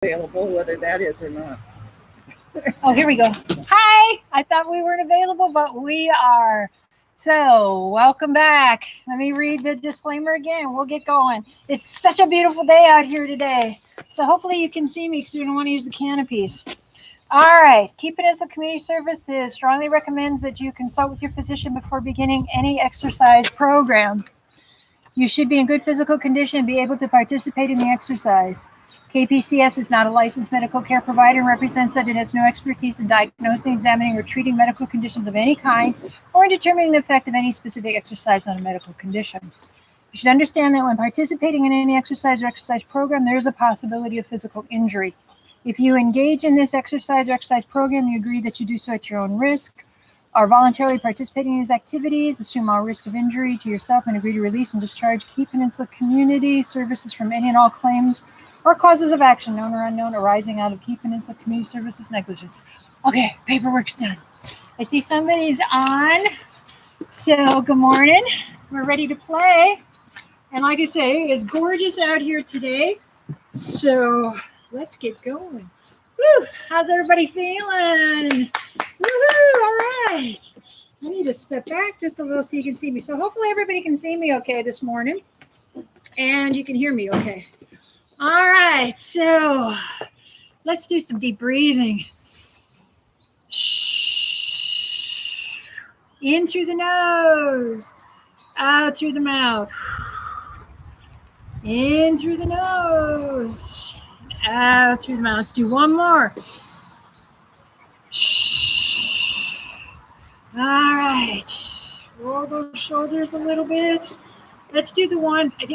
available, whether that is or not. Oh, here we go. Hi. I thought we weren't available, but we are. So, welcome back. Let me read the disclaimer again. We'll get going. It's such a beautiful day out here today. So, hopefully, you can see me because we don't want to use the canopies. All right. Keeping as a community services strongly recommends that you consult with your physician before beginning any exercise program. You should be in good physical condition and be able to participate in the exercise. KPCS is not a licensed medical care provider and represents that it has no expertise in diagnosing, examining, or treating medical conditions of any kind or in determining the effect of any specific exercise on a medical condition. You should understand that when participating in any exercise or exercise program, there is a possibility of physical injury. If you engage in this exercise or exercise program, you agree that you do so at your own risk, are voluntarily participating in these activities, assume all risk of injury to yourself, and agree to release and discharge key Peninsula community services from any and all claims or causes of action, known or unknown, arising out of Key Peninsula Community Services negligence. Okay, paperwork's done. I see somebody's on. So, good morning. We're ready to play. And like I say, it's gorgeous out here today. So, let's get going. Woo! How's everybody feeling? Woohoo! All right. I need to step back just a little so you can see me. So, hopefully, everybody can see me okay this morning. And you can hear me okay. All right, so let's do some deep breathing. In through the nose, out through the mouth. In through the nose, out through the mouth. Let's do one more. All right, roll those shoulders a little bit. Let's do the one. I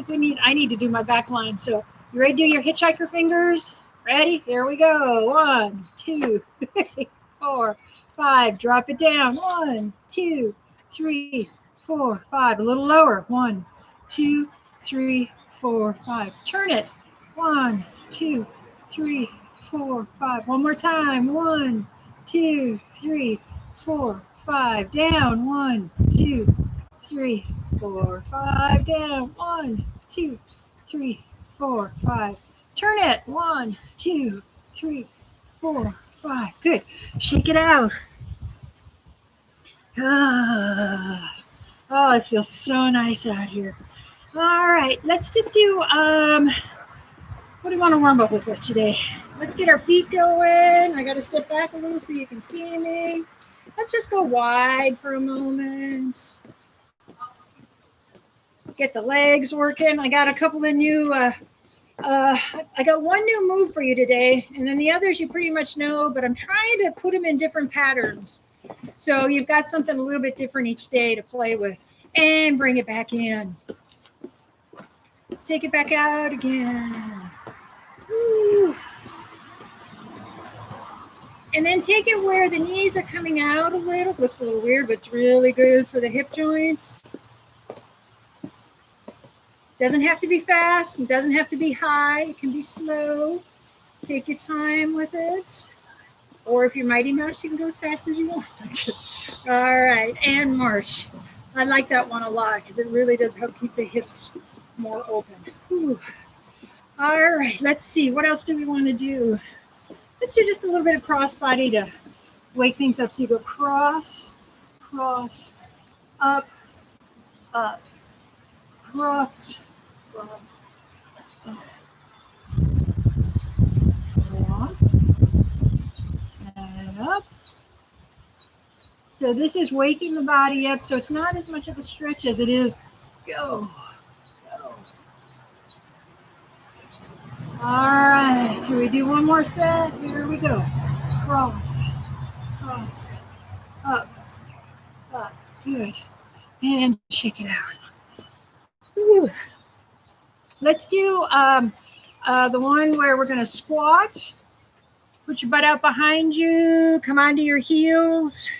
need to do my back line. So you ready to do your hitchhiker fingers? Ready? Here we go. 1, 2, 3, 4, 5. Drop it down. 1, 2, 3, 4, 5. A little lower. 1, 2, 3, 4, 5. Turn it. 1, 2, 3, 4, 5. One more time. 1, 2, 3, 4, 5. Down. 1, 2, 3, 4, 5. Down. 1, 2, 3, 4, 5. Turn it. 1, 2, 3, 4, 5. Good. Shake it out. Oh, this feels so nice out here. All right, let's just do, what do you want to warm up with today? Let's get our feet going. I got to step back a little so you can see me. Let's just go wide for a moment. Get the legs working. I got a couple of new, I got one new move for you today, and then the others you pretty much know, but I'm trying to put them in different patterns. So you've got something a little bit different each day to play with, and bring it back in. Let's take it back out again. Woo. And then take it where the knees are coming out a little. Looks a little weird, but it's really good for the hip joints. Doesn't have to be fast. It doesn't have to be high. It can be slow. Take your time with it. Or if you're Mighty Mouse, you can go as fast as you want. All right, and march. I like that one a lot because it really does help keep the hips more open. Whew. All right, let's see. What else do we want to do? Let's do just a little bit of cross body to wake things up. So you go cross, cross, up, up, cross, cross, up, cross, and up. So this is waking the body up. So it's not as much of a stretch as it is go. All right, should we do one more set? Here we go. Cross, cross, up, up. Good. And shake it out. Whew. Let's do the one where we're going to squat. Put your butt out behind you. Come onto your heels.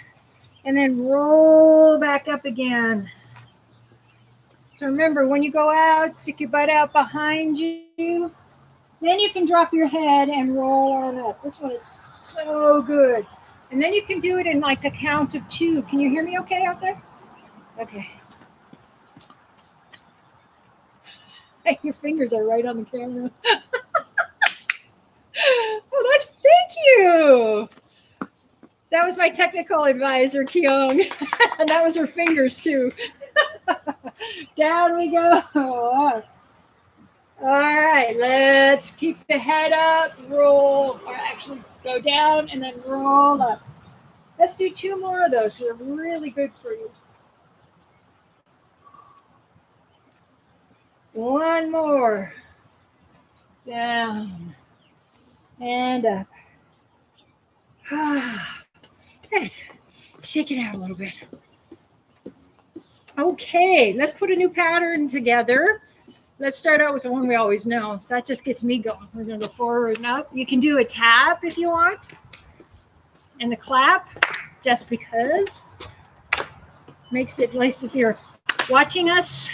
And then roll back up again. So remember, when you go out, stick your butt out behind you. Then you can drop your head and roll on up. This one is so good. And then you can do it in like a count of 2. Can you hear me okay out there? Okay. Your fingers are right on the camera. That was my technical advisor, Kyung. And that was her fingers too. Down we go. All right, let's keep the head up, roll, or actually go down and then roll up. Let's do 2 more of those. They're really good for you. 1 more. Down and up. Good. Shake it out a little bit. Okay, let's put a new pattern together. Let's start out with the one we always know. So that just gets me going. We're going to go forward and up. You can do a tap if you want. And the clap, just because. Makes it nice if you're watching us.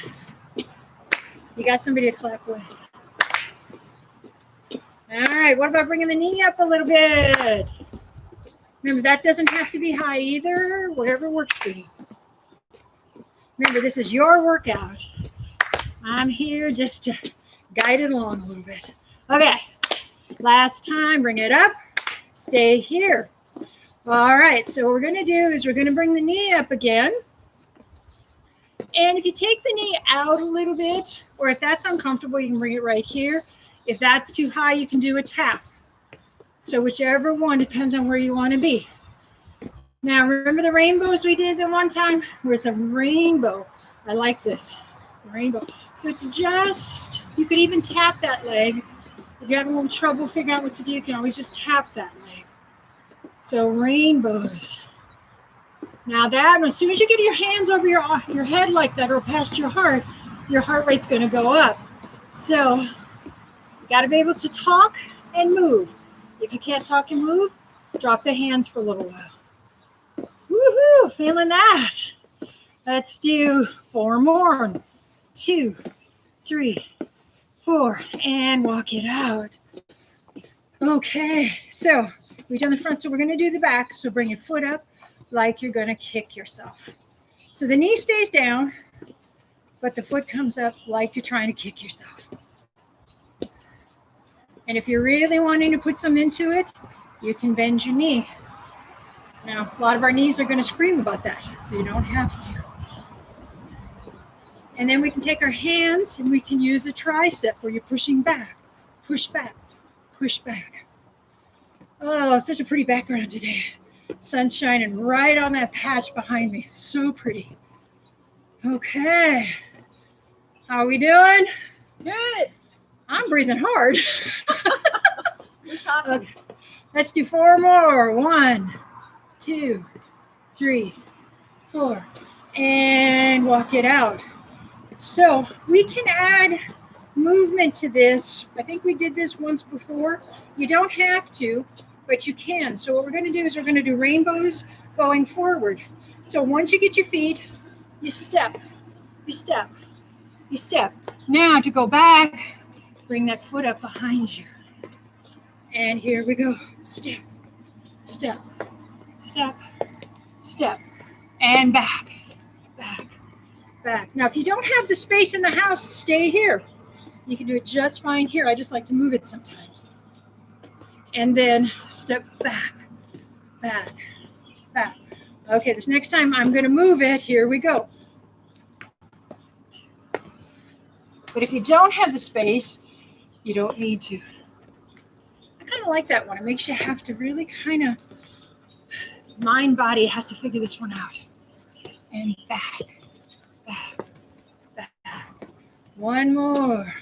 You got somebody to clap with. All right, what about bringing the knee up a little bit? Remember, that doesn't have to be high either, whatever works for you. Remember, this is your workout. I'm here just to guide it along a little bit. Okay, last time, bring it up, stay here. All right, so what we're gonna do is we're gonna bring the knee up again. And if you take the knee out a little bit, or if that's uncomfortable, you can bring it right here. If that's too high, you can do a tap. So whichever one, depends on where you want to be. Now, remember the rainbows we did the one time? Where it's a rainbow. I like this, rainbow. So it's just, you could even tap that leg. If you're having a little trouble figuring out what to do, you can always just tap that leg. So rainbows. Now that, as soon as you get your hands over your head like that or past your heart rate's going to go up. So you got to be able to talk and move. If you can't talk and move, drop the hands for a little while. Woohoo, feeling that. Let's do 4 more. 2, 3, 4, and walk it out. Okay, so we've done the front, so we're going to do the back. So bring your foot up like you're going to kick yourself. So the knee stays down, but the foot comes up like you're trying to kick yourself. And if you're really wanting to put some into it, you can bend your knee. Now, a lot of our knees are going to scream about that, so you don't have to. And then we can take our hands and we can use a tricep where you're pushing back, push back, push back. Oh, such a pretty background today. Sun's shining right on that patch behind me. So pretty. Okay. How are we doing? Good. I'm breathing hard. Okay. Let's do 4 more. 1, 2, 3, 4. And walk it out. So we can add movement to this. I think we did this once before. You don't have to, but you can. So what we're going to do is we're going to do rainbows going forward. So once you get your feet, you step, you step, you step. Now to go back, bring that foot up behind you. And here we go. Step, step, step, step, and back, back, back. Now, if you don't have the space in the house, stay here. You can do it just fine here. I just like to move it sometimes. And then step back, back, back. Okay, this next time I'm going to move it. Here we go. But if you don't have the space, you don't need to. I kind of like that one. It makes you have to really kind of, mind, body has to figure this one out. And back, back, back. 1 more.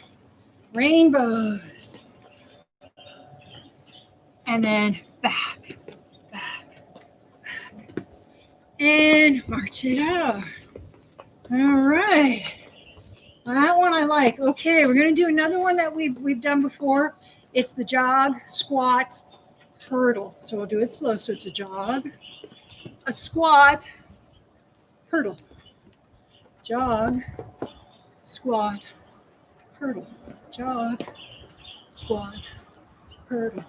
Rainbows. And then back, back, back. And march it out. All right. That one I like. Okay, we're going to do another one that we've done before. It's the jog, squat, hurdle. So we'll do it slow. So it's a jog, a squat, hurdle. Jog, squat, hurdle. Jog, squat, hurdle.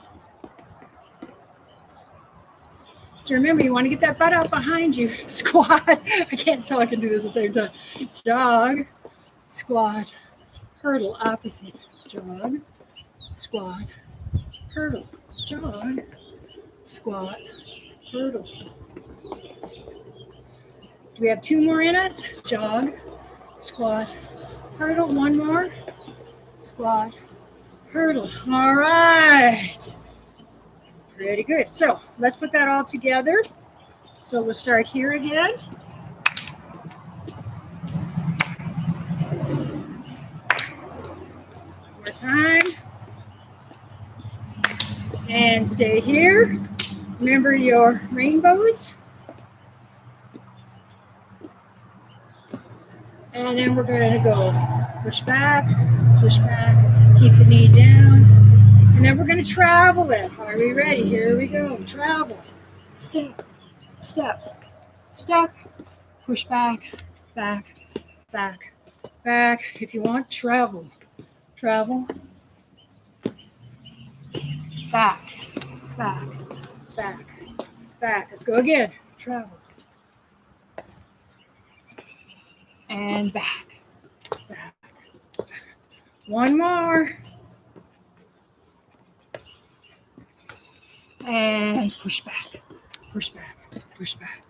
So remember, you want to get that butt out behind you. Squat. I can't talk and do this at the same time. Jog, squat, hurdle. Opposite. Jog, squat, hurdle. Jog, squat, hurdle. Do we have 2 more in us? Jog, squat, hurdle. 1 more, squat, hurdle. All right. Pretty good. So let's put that all together. So we'll start here again. One more time. And stay here. Remember your rainbows. And then we're going to go push back, keep the knee down. And then we're going to travel it. Are we ready? Here we go. Travel. Step, step, step. Push back, back, back, back. If you want, travel. Travel. Back, back, back, back. Let's go again. Travel. And back, back, back. 1 more. And push back, push back, push back.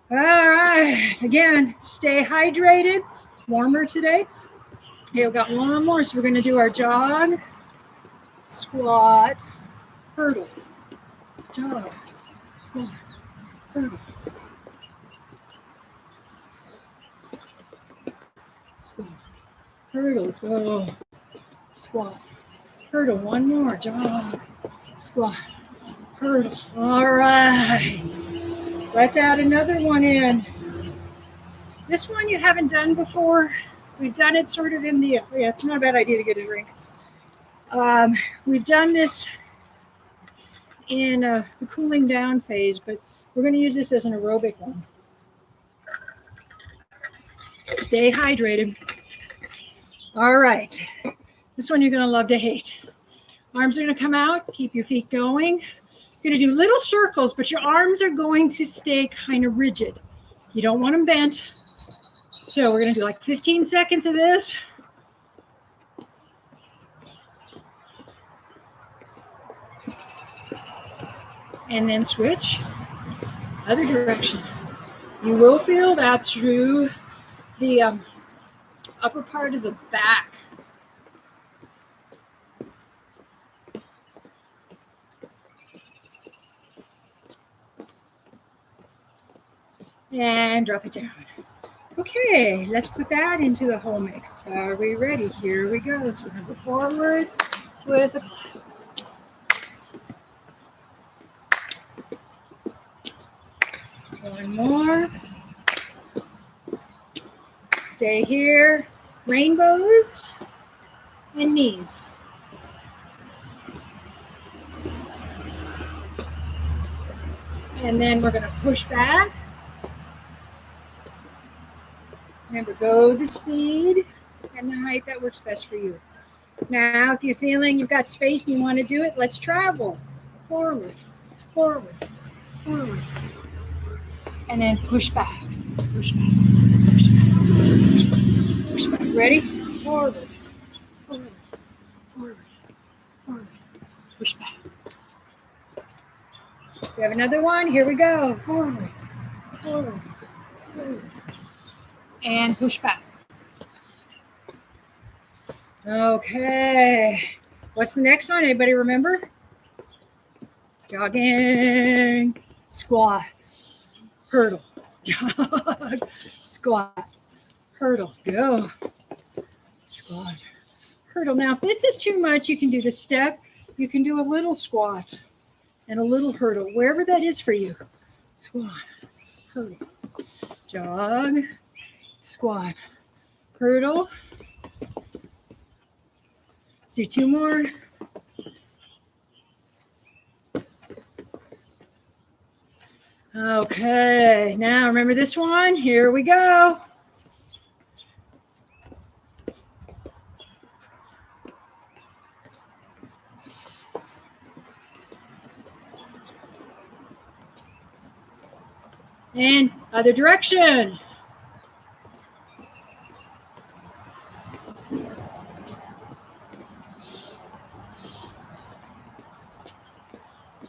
All right. Again, stay hydrated. Warmer today. Okay, we've got 1 more. So we're going to do our jog, squat, hurdle. Jog, squat, hurdle. Squat, hurdle. Let's go. Squat, hurdle. 1 more. Jog, squat, hurdle. All right. Let's add another one in. This one you haven't done before. We've done it sort of in the, yeah, it's not a bad idea to get a drink. We've done this in the cooling down phase, but we're going to use this as an aerobic one. Stay hydrated. All right. This one you're going to love to hate. Arms are going to come out. Keep your feet going. You're going to do little circles, but your arms are going to stay kind of rigid. You don't want them bent. So we're going to do like 15 seconds of this. And then switch other direction. You will feel that through the upper part of the back. And drop it down. Okay, let's put that into the whole mix. Are we ready? Here we go. So we're going to go forward with a clap. One more. Stay here. Rainbows and knees. And then we're going to push back. Remember, go the speed and the height that works best for you. Now, if you're feeling you've got space and you want to do it, let's travel. Forward, forward, forward. And then push back, push back, push back, push back, push back. Ready? Forward, forward, forward, forward. Push back. We have another one. Here we go. Forward, forward, forward. And push back. Okay. What's the next one? Anybody remember? Jogging, squat, hurdle, jog, squat, hurdle, go, squat, hurdle. Now, if this is too much, you can do the step. You can do a little squat and a little hurdle, wherever that is for you. Squat, hurdle, jog, squat, hurdle. Let's do 2 more. Okay, now remember this one? Here we go. And other direction.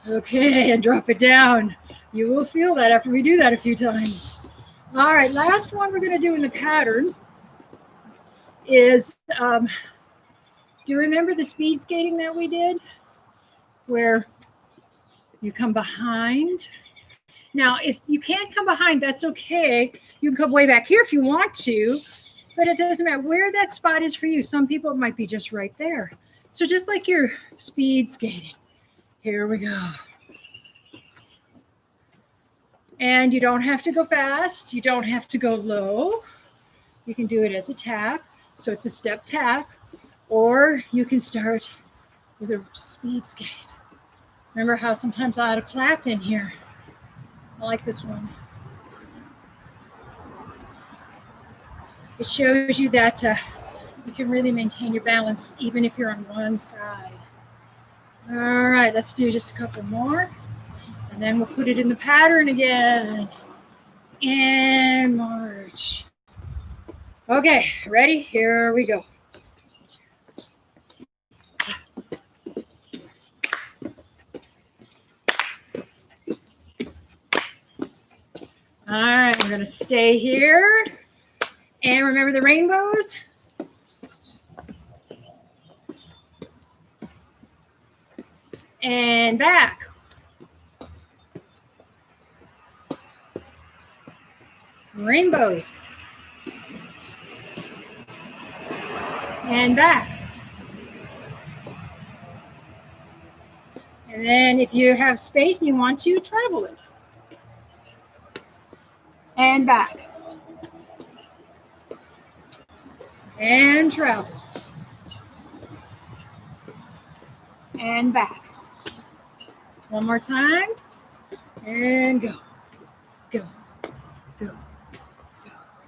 Okay, and drop it down. You will feel that after we do that a few times. All right, last one we're going to do in the pattern is, do you remember the speed skating that we did? Where you come behind. Now, if you can't come behind, that's okay. You can come way back here if you want to, but it doesn't matter where that spot is for you. Some people, it might be just right there. So just like your speed skating, here we go. And you don't have to go fast. You don't have to go low. You can do it as a tap. So it's a step tap, or you can start with a speed skate. Remember how sometimes I add a clap in here? I like this one. It shows you that you can really maintain your balance even if you're on one side. All right, let's do just a couple more. And then we'll put it in the pattern again. And march. Okay, ready? Here we go. All right, we're going to stay here. And remember the rainbows? And back. Rainbows. And back. And then if you have space and you want to, travel it. And back. And travel. And back. One more time. And go. Go. Go. Go.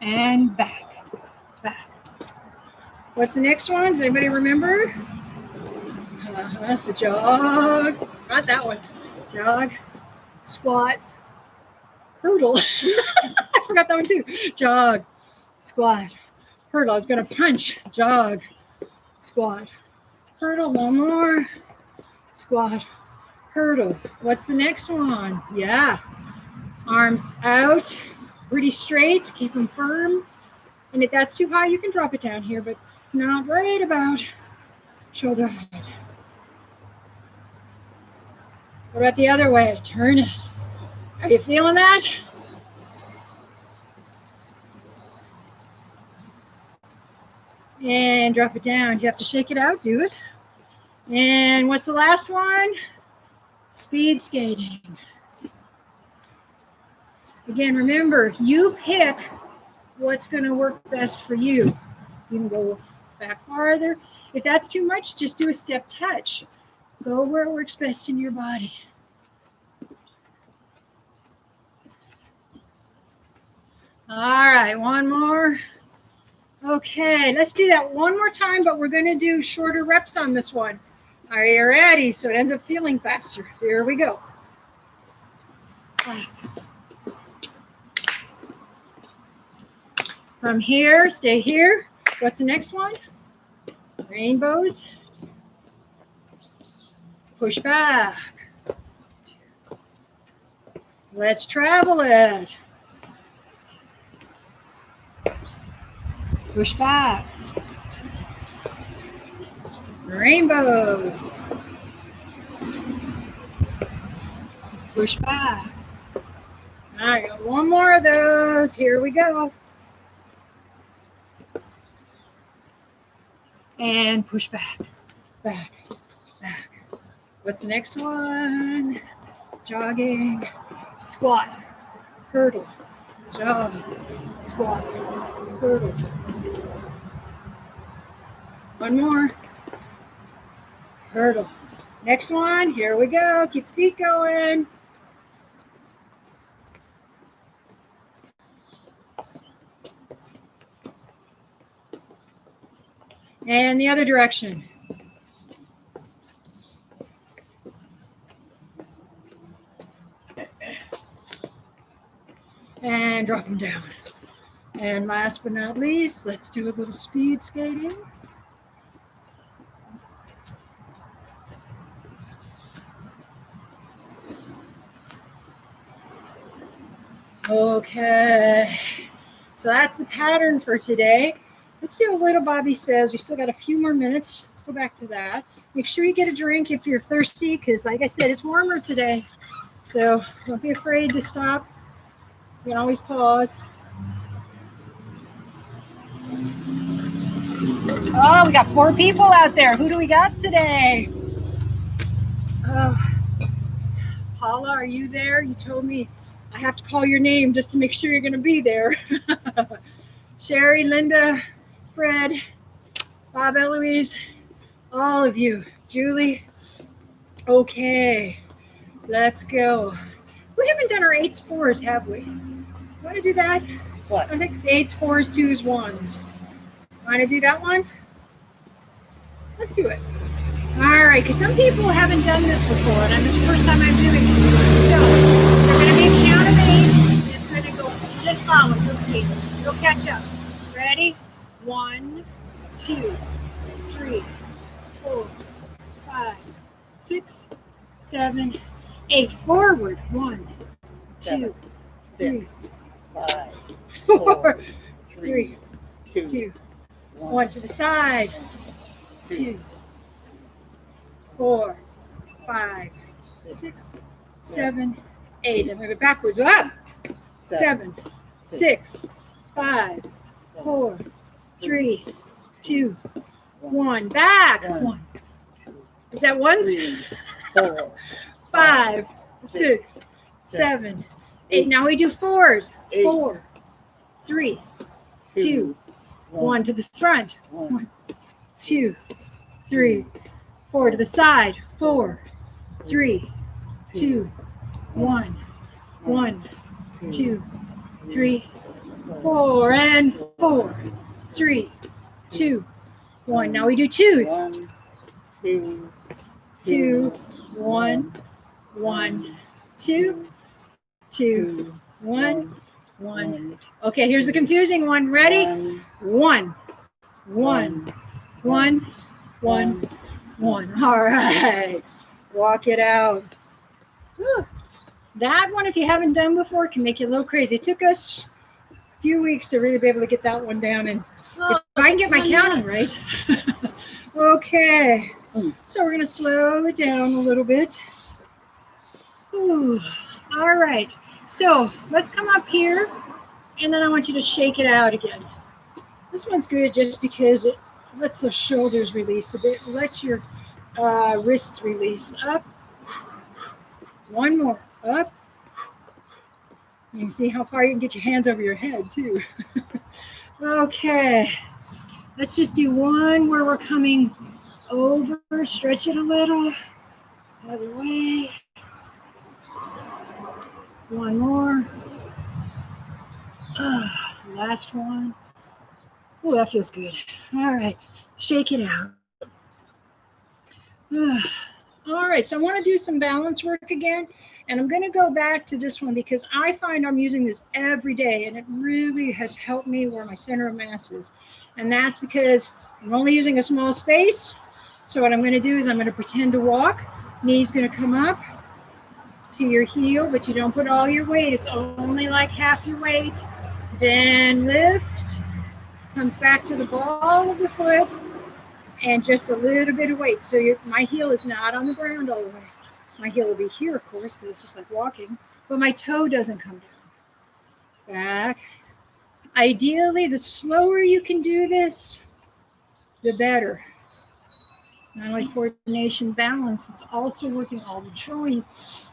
And back. Back. What's the next one? Does anybody remember? The jog. Got that one. Jog. Squat. Hurdle. I forgot that one too. Jog. Squat. Hurdle. I was going to punch. Jog. Squat. Hurdle. One more. Squat. Hurdle. What's the next one? Yeah. Arms out. Pretty straight. Keep them firm. And if that's too high, you can drop it down here, but not right about shoulder height. What about the other way? Turn it. Are you feeling that? And drop it down. You have to shake it out. Do it. And what's the last one? Speed skating. Again, remember, you pick what's going to work best for you. You can go back farther. If that's too much, just do a step touch. Go where it works best in your body. All right, one more. Okay, let's do that one more time, but we're going to do shorter reps on this one. Are you ready? So it ends up feeling faster. Here we go. From here, stay here. What's the next one? Rainbows. Push back. Let's travel it. Push back. Rainbows. Push back. All right, got one more of those. Here we go. And push back, back, back. What's the next one? Jogging, squat, hurdle, jog, squat, hurdle. One more. Hurdle. Next one, here we go. Keep feet going. And the other direction. And drop them down. And last but not least, let's do a little speed skating. Okay. So that's the pattern for today. Let's do a little Bobbi Says. We still got a few more minutes. Let's go back to that. Make sure you get a drink if you're thirsty, because like I said, it's warmer today. So don't be afraid to stop. You can always pause. Oh, we got 4 people out there. Who do we got today? Oh, Paula, are you there? You told me I have to call your name just to make sure you're going to be there. Sherry, Linda, Fred, Bob, Eloise, all of you. Julie. Okay, let's go. We haven't done our 8s, 4s, have we? Want to do that? What? I think 8s, 4s, 2s, 1s. Want to do that one? Let's do it. All right, because some people haven't done this before, and this is the first time I'm doing it. So, we're going to be a count of 8. It's going to go, just follow, you'll see. You'll catch up. Ready? 1, 2, 3, 4, 5, 6, 7, 8. Forward. 1, 2, 3, 5, 4, 3, 2, 2, 1. To the side. 2, 4, 5, 6, 7, 8. And move it backwards. Up. 7, 6, 5, 4, 3, 2, 1. Back. 1. Is that 1s? 3, 4, 5, 6, 7, 8. Now we do 4s. 4, 3, 2, 1. To the front. 1, 2, 3, 4. To the side. 4, 3, 2, 1. 1, 2, 3, 4. And 4, 3, 2, 1. Now we do 2s. 1, 2, 1, 1, 2, 2, 1, 1. Okay, here's the confusing one. Ready? 1, 1, 1, 1, 1. All right. Walk it out. Whew. That one, if you haven't done before, can make you a little crazy. It took us a few weeks to really be able to get that one down. And if I can get my counting right. Okay. So we're going to slow it down a little bit. Ooh. All right. So let's come up here, and then I want you to shake it out again. This one's good just because it lets the shoulders release a bit. Let your wrists release. Up. One more. Up. You can see how far you can get your hands over your head, too. Okay. Let's just do one where we're coming over. Stretch it a little. Other way. One more. Last one. Oh, that feels good. All right. Shake it out. All right. So I want to do some balance work again. And I'm going to go back to this one because I find I'm using this every day. And it really has helped me where my center of mass is. And that's because I'm only using a small space. So what I'm going to do is I'm going to pretend to walk. Knee's going to come up to your heel, but you don't put all your weight. It's only like half your weight. Then lift, comes back to the ball of the foot, and just a little bit of weight. So my heel is not on the ground all the way. My heel will be here, of course, because it's just like walking, but my toe doesn't come down. Back. Ideally, the slower you can do this, the better. Not only coordination, balance, it's also working all the joints.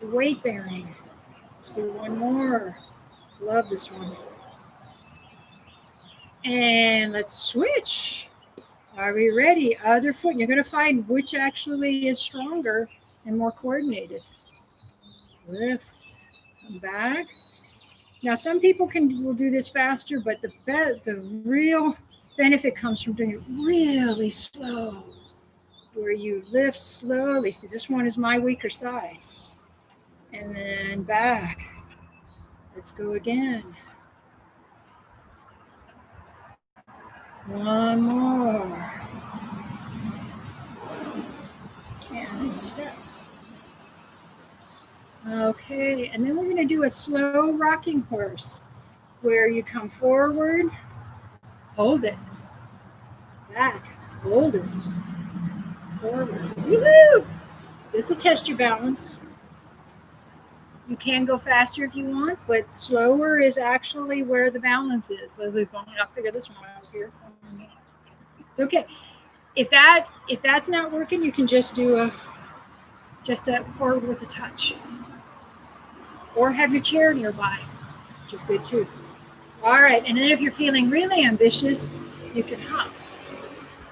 The weight bearing. Let's do one more. Love this one. And let's switch. Are we ready? Other foot. And you're going to find which actually is stronger and more coordinated. Lift. Come back. Now, some people will do this faster, but the real benefit comes from doing it really slow, where you lift slowly. See, this one is my weaker side. And then back. Let's go again. One more. And step. Okay, and then we're going to do a slow rocking horse where you come forward, hold it, back, hold it, forward. Woohoo! This will test your balance. You can go faster if you want, but slower is actually where the balance is. Leslie's going, I'll figure this one out here. It's okay. If that's not working, you can just do a forward with a touch. Or have your chair nearby, which is good too. All right, and then if you're feeling really ambitious, you can hop.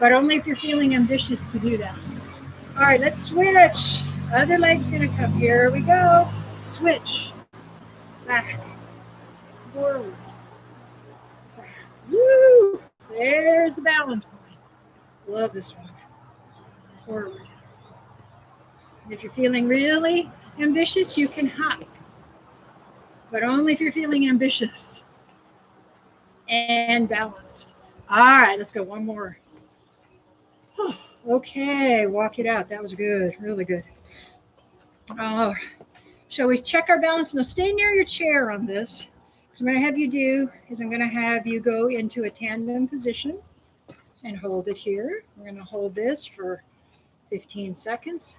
But only if you're feeling ambitious to do that. All right, let's switch. Other leg's gonna come. Here we go. Switch. Back. Forward. Back. Woo! There's the balance point. Love this one. Forward. And if you're feeling really ambitious, you can hop. But only if you're feeling ambitious and balanced. All right, let's go one more. Okay, walk it out. That was good, really good. Shall we check our balance? Now stay near your chair on this. What I'm going to have you do is I'm going to have you go into a tandem position and hold it here. We're going to hold this for 15 seconds.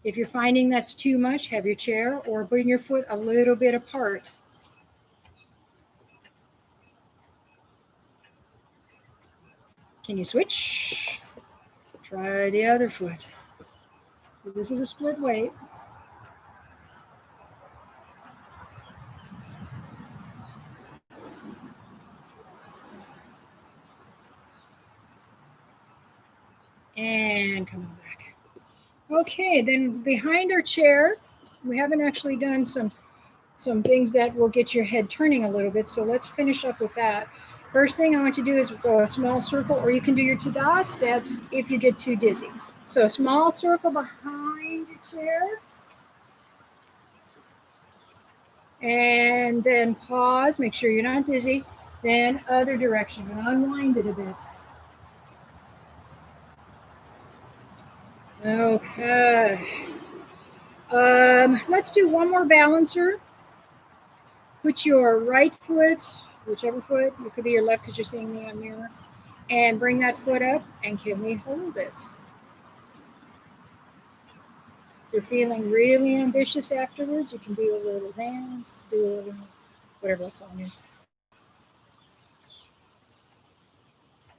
If you're finding that's too much, have your chair or bring your foot a little bit apart. Can you switch? Try the other foot. So this is a split weight. And come on back. Okay, then behind our chair, we haven't actually done some things that will get your head turning a little bit. So let's finish up with that. First thing I want you to do is go a small circle, or you can do your Tada steps if you get too dizzy. So a small circle behind your chair. And then pause, make sure you're not dizzy. Then other direction, and unwind it a bit. Okay. Let's do one more balancer. Put your right foot, whichever foot, it could be your left because you're seeing me on mirror, and bring that foot up, and can we hold it? If you're feeling really ambitious afterwards, you can do a little dance, do a little, whatever that song is.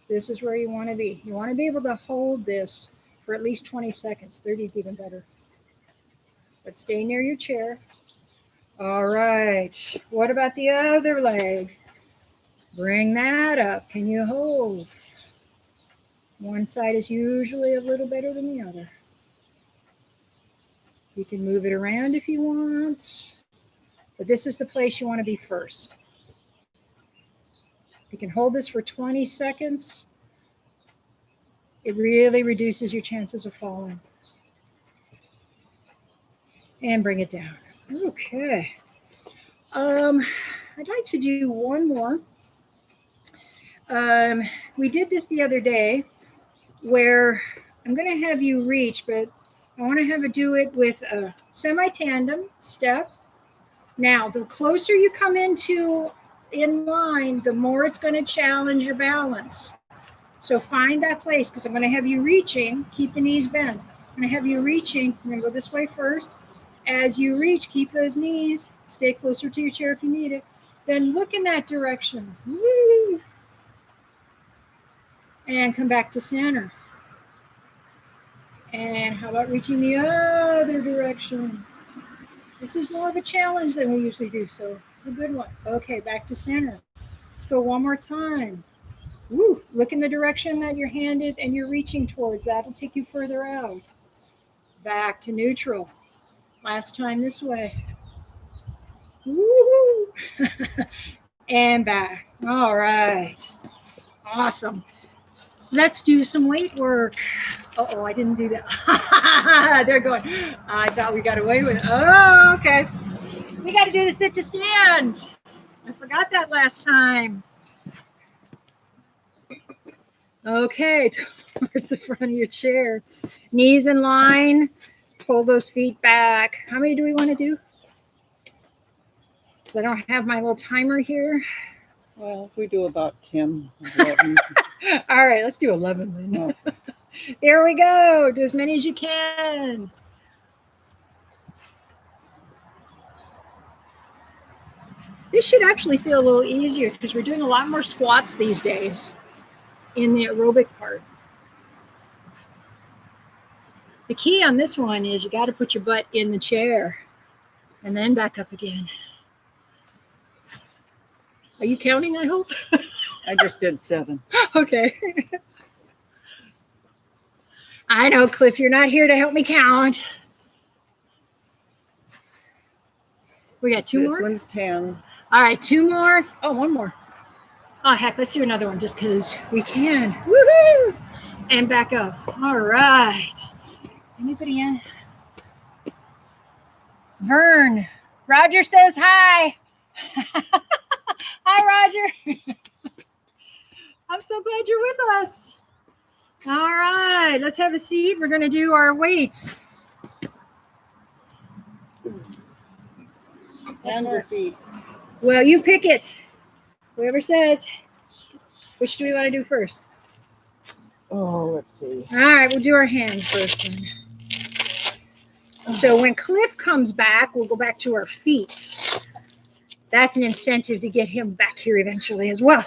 This is where you want to be. You want to be able to hold this for at least 20 seconds. 30 is even better. But stay near your chair. All right. What about the other leg? Bring that up. Can you hold? One side is usually a little better than the other. You can move it around if you want, but this is the place you want to be first. You can hold this for 20 seconds. It really reduces your chances of falling. And bring it down. Okay. I'd like to do one more. We did this the other day where I'm going to have you reach, but I want to have you do it with a semi-tandem step. Now, the closer you come in line, the more it's going to challenge your balance. So find that place, because I'm going to have you reaching, keep the knees bent. I'm going to have you reaching. I'm going to go this way first. As you reach, keep those knees. Stay closer to your chair if you need it. Then look in that direction. Woo! And come back to center. And how about reaching the other direction? This is more of a challenge than we usually do, so it's a good one. Okay, back to center. Let's go one more time. Woo! Look in the direction that your hand is and you're reaching towards. That'll take you further out. Back to neutral. Last time this way. Woo! And back. All right. Awesome. Let's do some weight work. Uh-oh, I didn't do that. They're going, I thought we got away with it. Oh, okay. We got to do the sit to stand. I forgot that last time. Okay, towards the front of your chair. Knees in line. Pull those feet back. How many do we want to do? Because I don't have my little timer here. Well, if we do about 10, 11. All right, let's do 11 then. Okay. Here we go. Do as many as you can. This should actually feel a little easier because we're doing a lot more squats these days in the aerobic part. The key on this one is you got to put your butt in the chair and then back up again. Are you counting, I hope? I just did 7. Okay. I know, Cliff, you're not here to help me count. We got 2 This more? one's 10. All right, 2 more. Oh, 1 more. Oh, heck, let's do another one just because we can. Woohoo! And back up. All right. Anybody in? Vern. Roger says hi. Hi, Roger. I'm so glad you're with us. All right, let's have a seat. We're going to do our weights. And your feet. Well, you pick it. Whoever says. Which do we want to do first? Oh, let's see. All right, we'll do our hands first then. So when Cliff comes back, we'll go back to our feet. That's an incentive to get him back here eventually as well.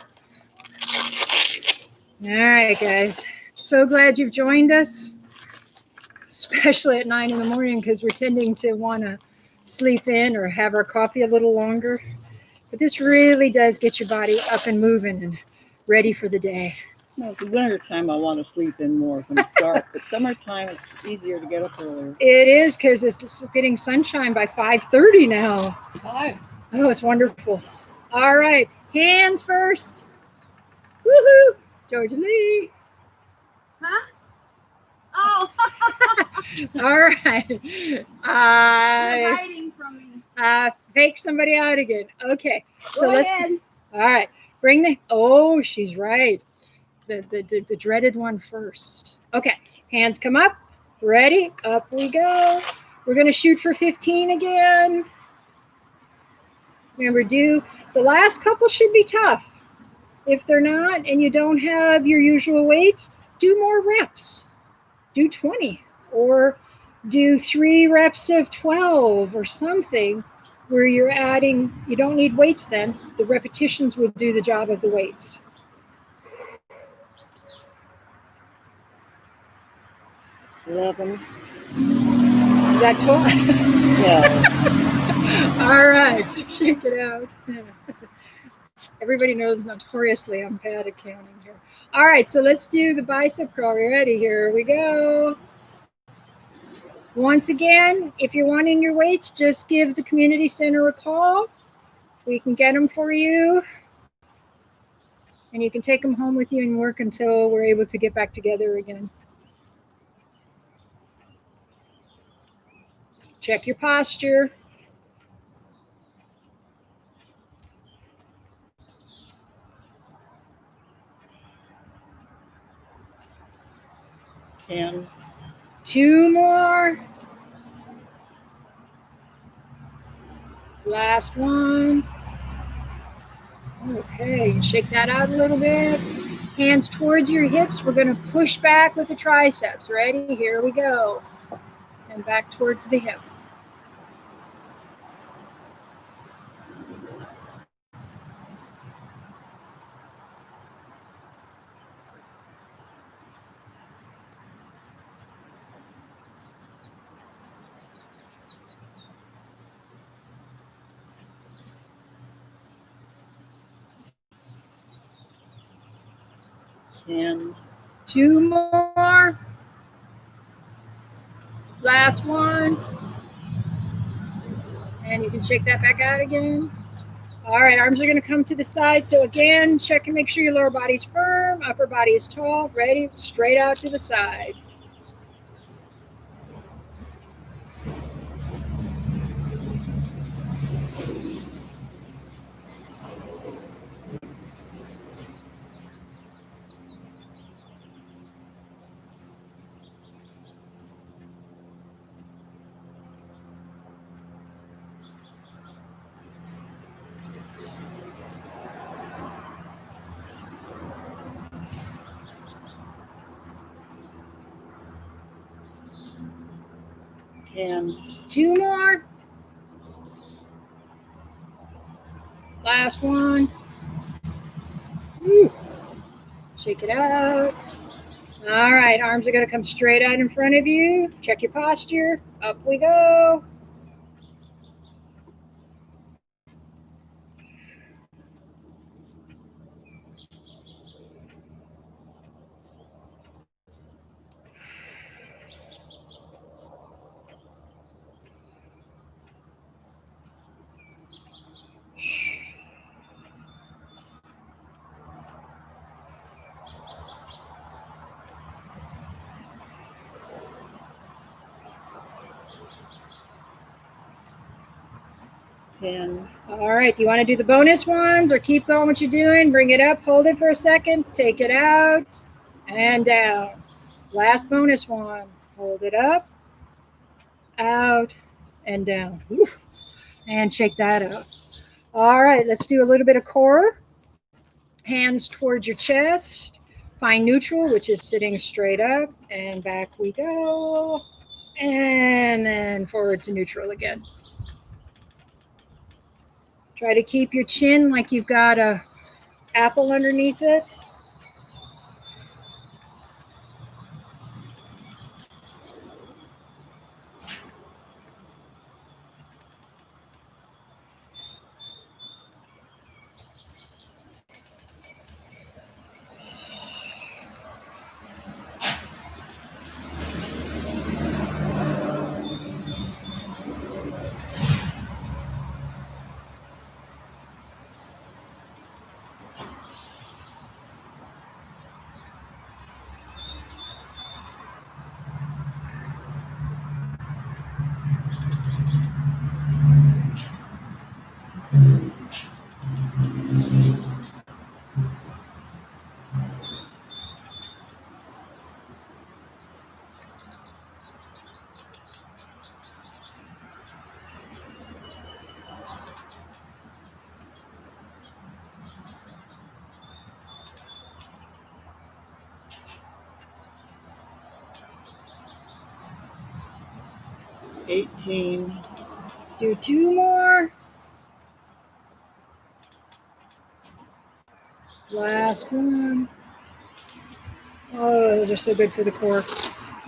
All right, guys. So glad you've joined us, especially at 9 in the morning because we're tending to want to sleep in or have our coffee a little longer. But this really does get your body up and moving and ready for the day. No, it's the winter time I want to sleep in more when it's dark, but summertime it's easier to get up earlier. It is because it's getting sunshine by 5:30 now. Hi. Oh, it's wonderful. All right, hands first. Woohoo! Georgia Lee. Huh? Oh, All right. you're hiding from me. Fake somebody out again. Okay. So Go let's. ahead. All right. Bring the. Oh, she's right. The dreaded one first. Okay. Hands come up. Ready? Up we go. We're going to shoot for 15 again. Remember, the last couple should be tough. If they're not and you don't have your usual weights, do more reps. Do 20 or do 3 reps of 12 or something where you're adding, you don't need weights then. The repetitions will do the job of the weights. $11. Is that 12? Yeah. All right, shake it out. Everybody knows notoriously I'm bad at counting here. All right, so let's do the bicep curl. Are you ready? Here we go. Once again, if you're wanting your weights, just give the community center a call. We can get them for you. And you can take them home with you and work until we're able to get back together again. Check your posture. $10. 2 more. Last one. Okay, shake that out a little bit. Hands towards your hips. We're going to push back with the triceps. Ready? Here we go. And back towards the hip. $10. 2 more. Last one. And you can shake that back out again. All right, arms are going to come to the side. So again, check and make sure your lower body's firm, upper body is tall, ready, straight out to the side. 10, 2 more. Last one. Woo. Shake it out. All right, arms are going to come straight out in front of you. Check your posture. Up we go. ten, All right, do you want to do the bonus ones or keep going what you're doing? Bring it up, hold it for a second, take it out, and down. Last bonus one. Hold it up, out, and down. Oof. And shake that out. All right, let's do a little bit of core. Hands towards your chest. Find neutral, which is sitting straight up, and back we go. And then forward to neutral again. Try to keep your chin like you've got a apple underneath it. eighteen, Let's do 2 more. Last one. Oh, those are so good for the core.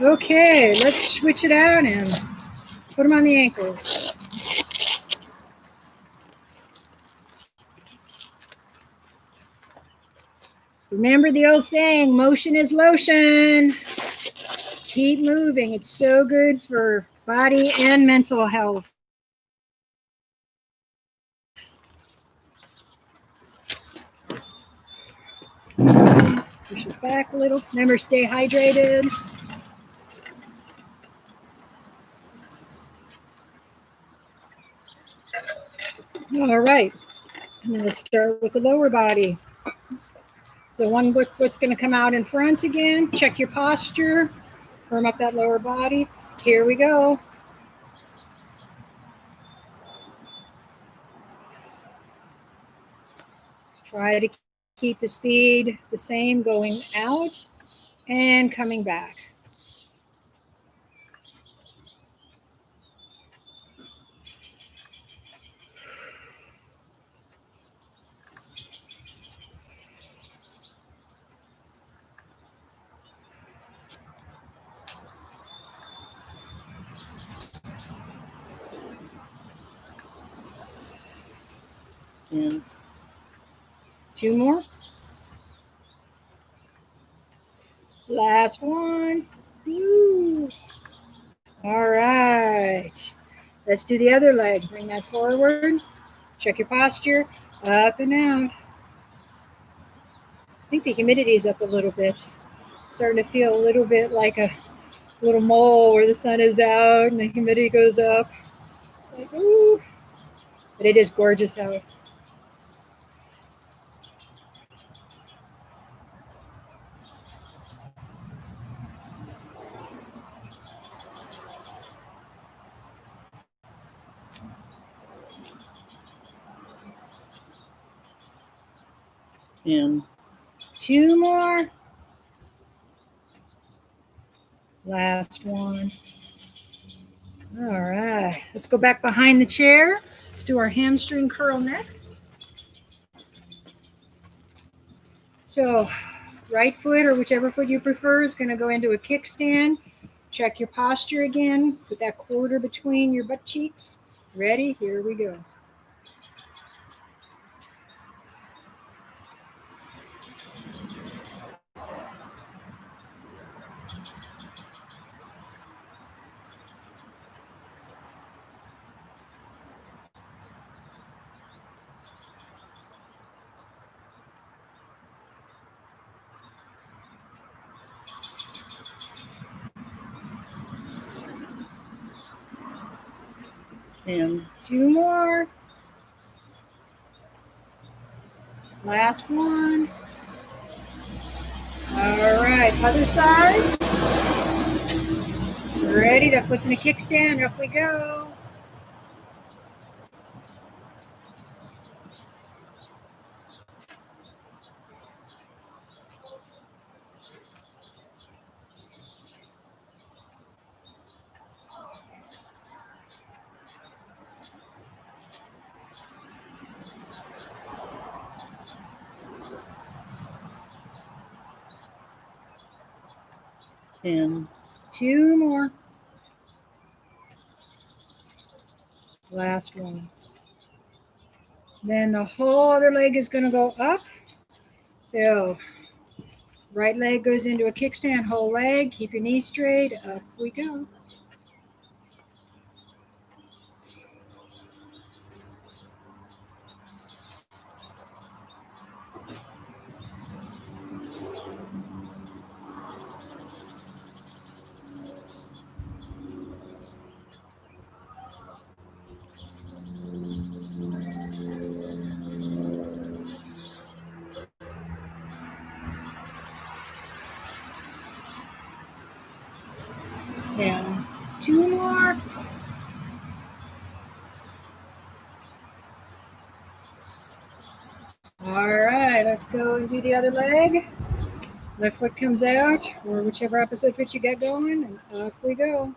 Okay, let's switch it out and put them on the ankles. Remember the old saying, motion is lotion. Keep moving. It's so good for body and mental health. Push us back a little. Remember, stay hydrated. All right. And then let's start with the lower body. So one foot's going to come out in front again. Check your posture. Firm up that lower body. Here we go. Try to keep the speed the same, going out and coming back. and 2 more. Last one. Woo. All right. Let's do the other leg. Bring that forward. Check your posture. Up and out. I think the humidity is up a little bit. Starting to feel a little bit like a little mole where the sun is out and the humidity goes up. It's like, ooh. But it is gorgeous out. and 2 more. Last one. All right, let's go back behind the chair. Let's do our hamstring curl next. So right foot or whichever foot you prefer is going to go into a kickstand. Check your posture again. Put that quarter between your butt cheeks. Ready? Here we go. And 2 more. Last one. All right, other side. Ready? That foot's in a kickstand. Up we go. and 2 more. Last one. Then the whole other leg is going to go up. So right leg goes into a kickstand, whole leg. Keep your knee straight. Up we go. and 2 more. All right, let's go and do the other leg. Left foot comes out, or whichever opposite foot you got going, and up we go.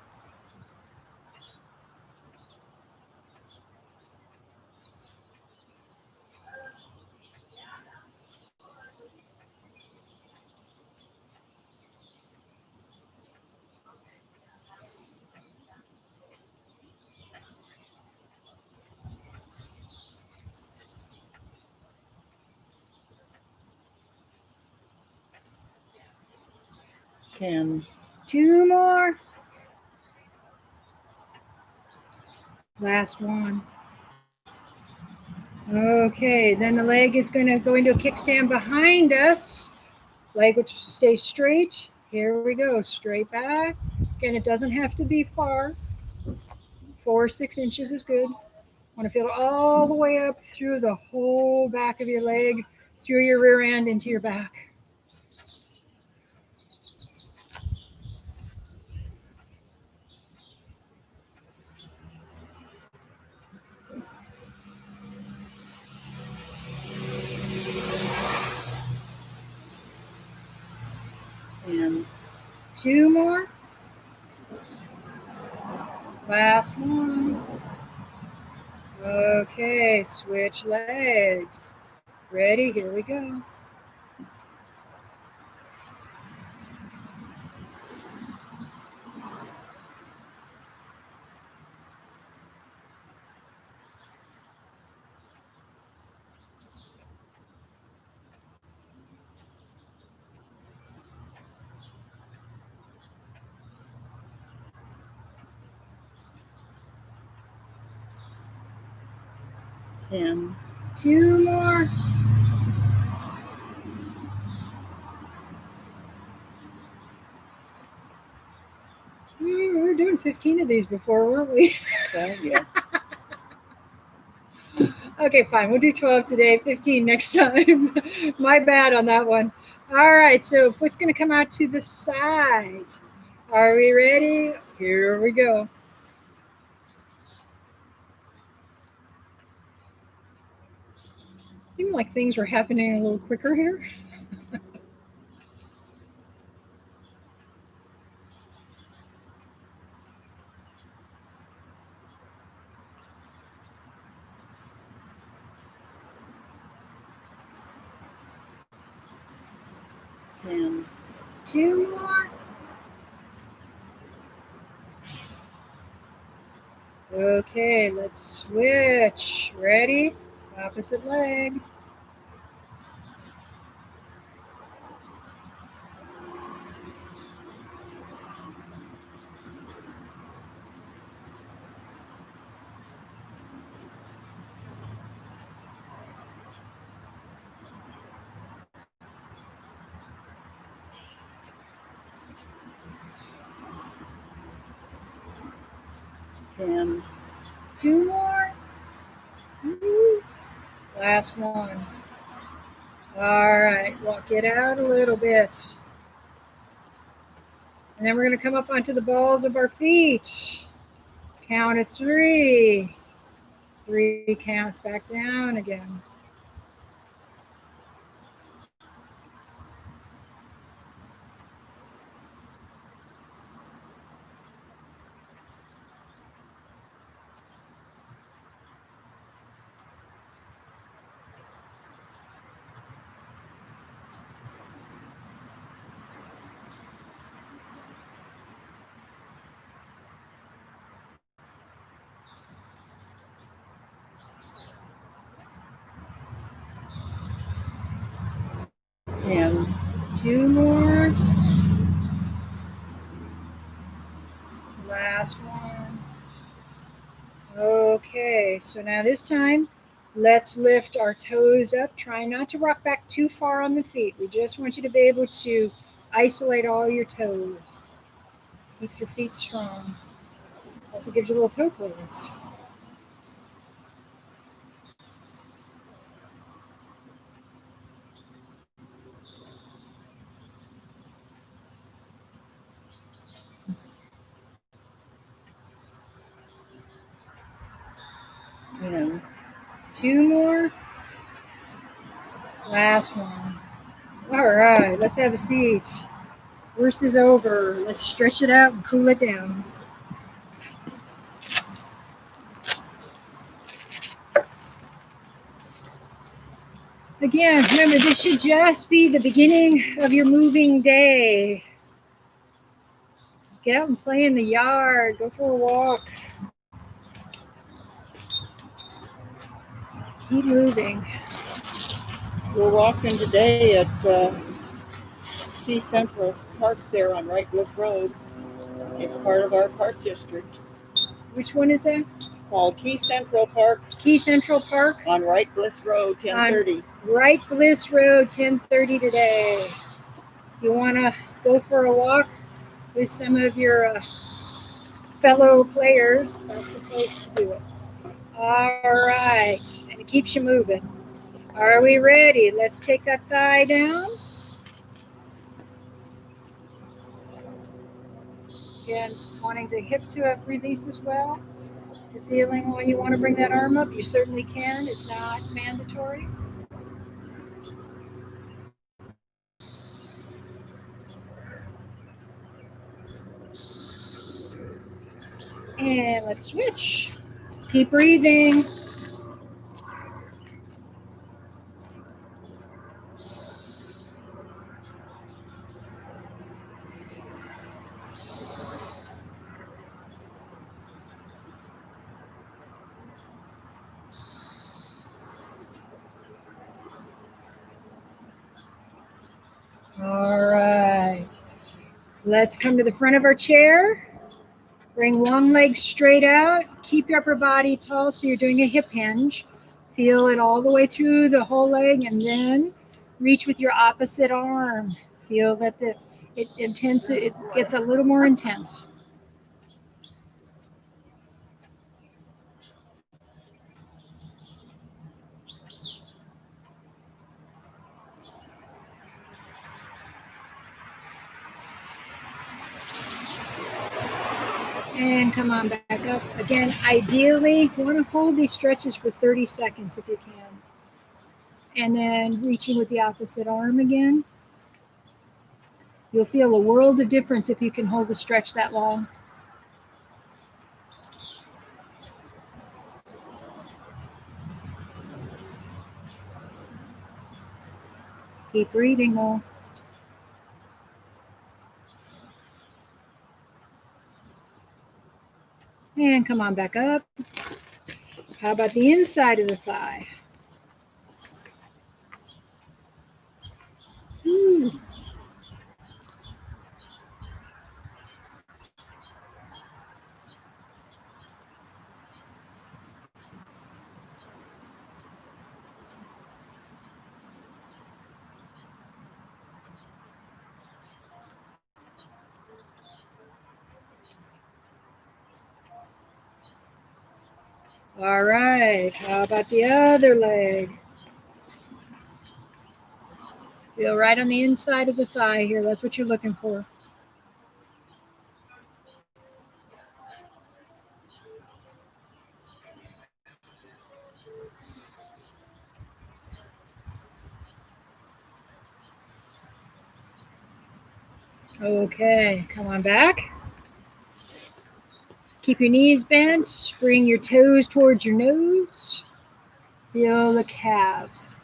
and 2 more. Last one. Okay, then the leg is going to go into a kickstand behind us. Leg which stays straight. Here we go, straight back. Again, it doesn't have to be far. 4 or 6 inches is good. Want to feel it all the way up through the whole back of your leg, through your rear end into your back. and 2 more. Last one. Okay, switch legs. Ready? Here we go. and 2 more. We were doing 15 of these before, weren't we? yes. Okay, fine. We'll do 12 today, 15 next time. My bad on that one. All right, so foot's going to come out to the side. Are we ready? Here we go. Seemed like things were happening a little quicker here. 10, 2 more. Okay, let's switch. Ready? Opposite leg. 10, 2 more. Woo. Last one. All right, walk it out a little bit. And then we're going to come up onto the balls of our feet. Count of 3. 3 counts back down again. and 2 more. Last one. Okay, so now this time, let's lift our toes up. Try not to rock back too far on the feet. We just want you to be able to isolate all your toes. Keeps your feet strong. Also gives you a little toe clearance. and 2 more. Last one. All right, let's have a seat. Worst is over. Let's stretch it out and cool it down. Again, remember, this should just be the beginning of your moving day. Get out and play in the yard. Go for a walk. Keep moving. we're walking today at Key Central Park there on Wright Bliss Road. It's part of our park district Which one is that? called Key Central Park Key Central Park. on Wright Bliss Road, 1030. Wright Bliss Road, 10:30 today. You want to go for a walk with some of your fellow players? That's the place to do it. All right, and it keeps you moving. Are we ready? Let's take that thigh down. Again, wanting the hip to release as well. If you're feeling when you want to bring that arm up, you certainly can. It's not mandatory. And let's switch. Keep breathing. All right. Let's come to the front of our chair. Bring one leg straight out. Keep your upper body tall so you're doing a hip hinge. Feel it all the way through the whole leg, and then reach with your opposite arm. Feel that it gets a little more intense. And come on back up. Again, ideally, you want to hold these stretches for 30 seconds if you can. And then reaching with the opposite arm again. You'll feel a world of difference if you can hold the stretch that long. Keep breathing though. And come on back up. How about the inside of the thigh? All right, how about the other leg? Feel right on the inside of the thigh here. That's what you're looking for. Okay, come on back. Keep your knees bent. Bring your toes towards your nose. Feel the calves.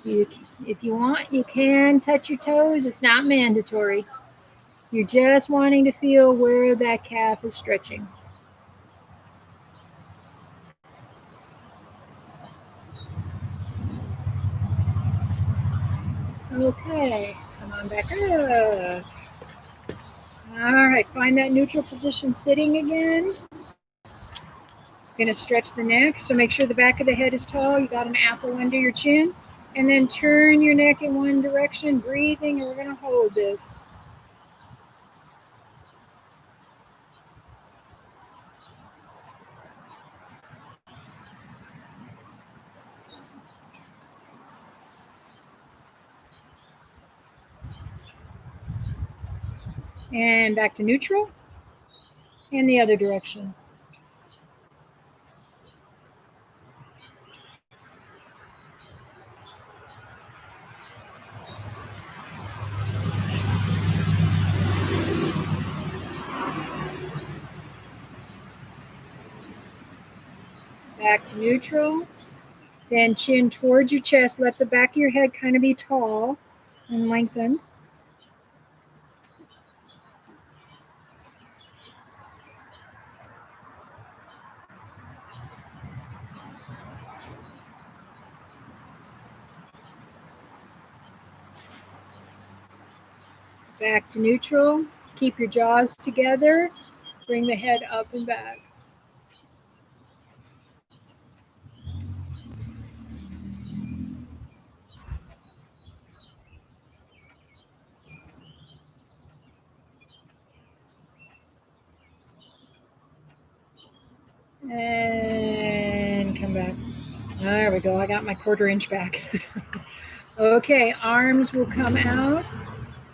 If you want, you can touch your toes. It's not mandatory. You're just wanting to feel where that calf is stretching. Okay, come on back up. All right, find that neutral position sitting again. Going to stretch the neck, so make sure the back of the head is tall. You got an apple under your chin. And then turn your neck in one direction, breathing, and we're going to hold this. And back to neutral. And the other direction. Back to neutral. Then chin towards your chest. Let the back of your head kind of be tall and lengthened. Back to neutral. Keep your jaws together. Bring the head up and back. And come back. There we go. I got my 1/4 inch back. Okay, arms will come out.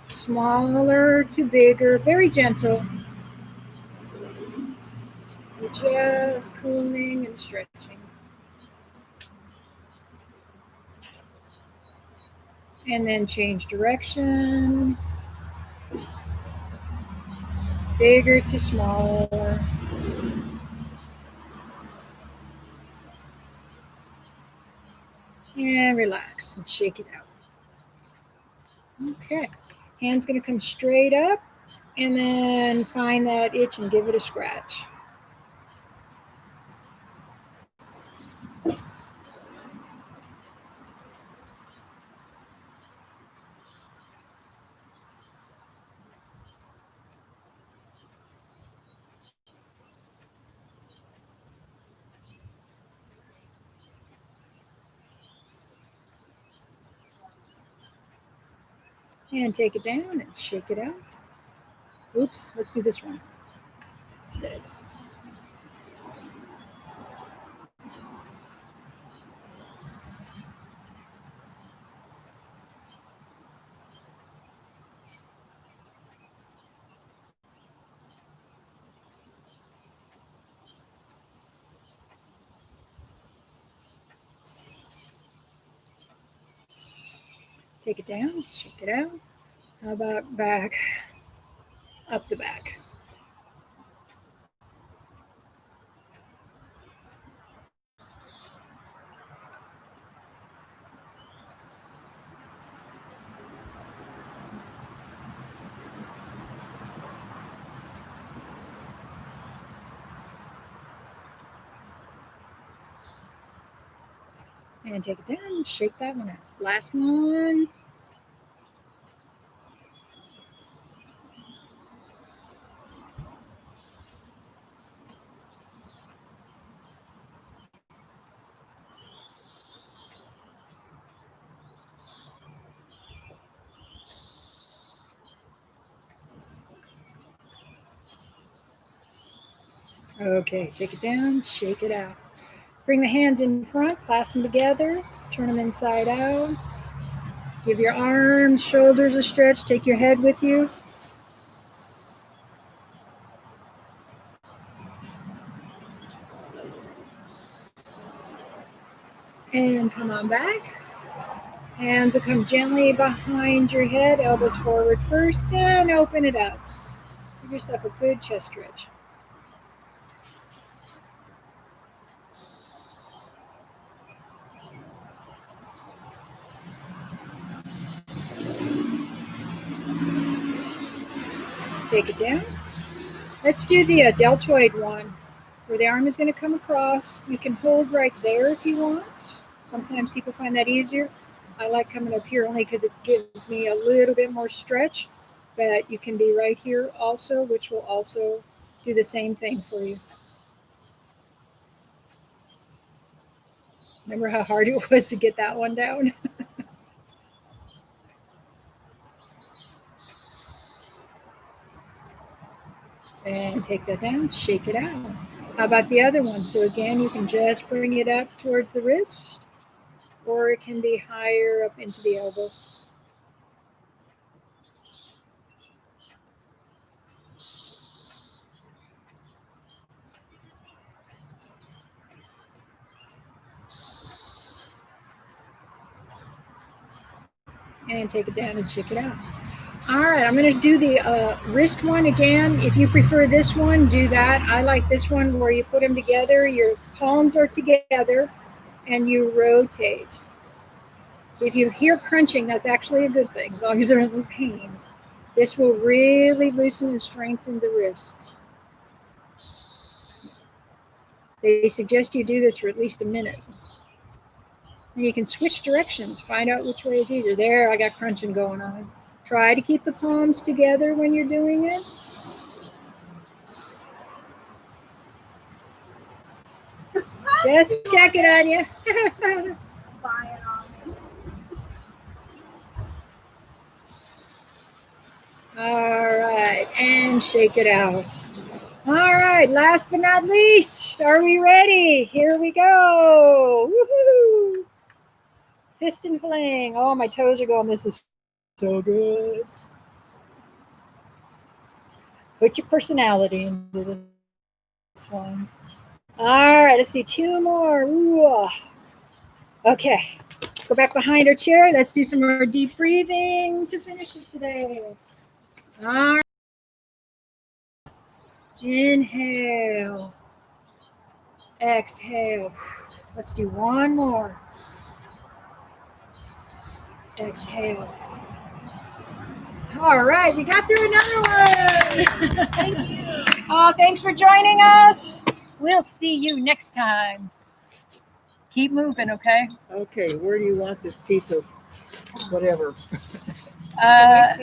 Smaller to bigger. Very gentle. You're just cooling and stretching. And then change direction. Bigger to smaller. And relax and shake it out. Okay. Hand's going to come straight up and then find that itch and give it a scratch. And take it down and shake it out. Oops, let's do this one instead. Take it down, shake it out. How about back, up the back? And take it down and shake that one out. Last one. Okay, take it down, shake it out. Bring the hands in front, clasp them together, turn them inside out. Give your arms, shoulders a stretch, take your head with you. And come on back. Hands will come gently behind your head, elbows forward first, then open it up. Give yourself a good chest stretch. Take it down. Let's do the deltoid one, where the arm is going to come across. You can hold right there if you want. Sometimes people find that easier. I like coming up here only because it gives me a little bit more stretch, but you can be right here also, which will also do the same thing for you. Remember how hard it was to get that one down? And take that down, shake it out. How about the other one? So again, you can just bring it up towards the wrist, or it can be higher up into the elbow. And take it down and shake it out. All right, I'm going to do the wrist one again. If you prefer this one, do that. I like this one where you put them together, your palms are together, and you rotate. If you hear crunching, that's actually a good thing, as long as there isn't pain. This will really loosen and strengthen the wrists. They suggest you do this for at least a minute. And you can switch directions, find out which way is easier. There, I got crunching going on. Try to keep the palms together when you're doing it. Just check it on you. Spying on me. All right, and shake it out. All right, last but not least, are we ready? Here we go. Woohoo! Fist and fling. Oh, my toes are going. This is so good. Put your personality into this one. All right, let's do two more. Ooh. Okay, let's go back behind our chair. Let's do some more deep breathing to finish it today. All right. Inhale. Exhale. Let's do one more. Exhale. All right, we got through another one. Thank you. Oh, thanks for joining us. We'll see you next time. Keep moving, okay? Okay, where do you want this piece of whatever? Uh,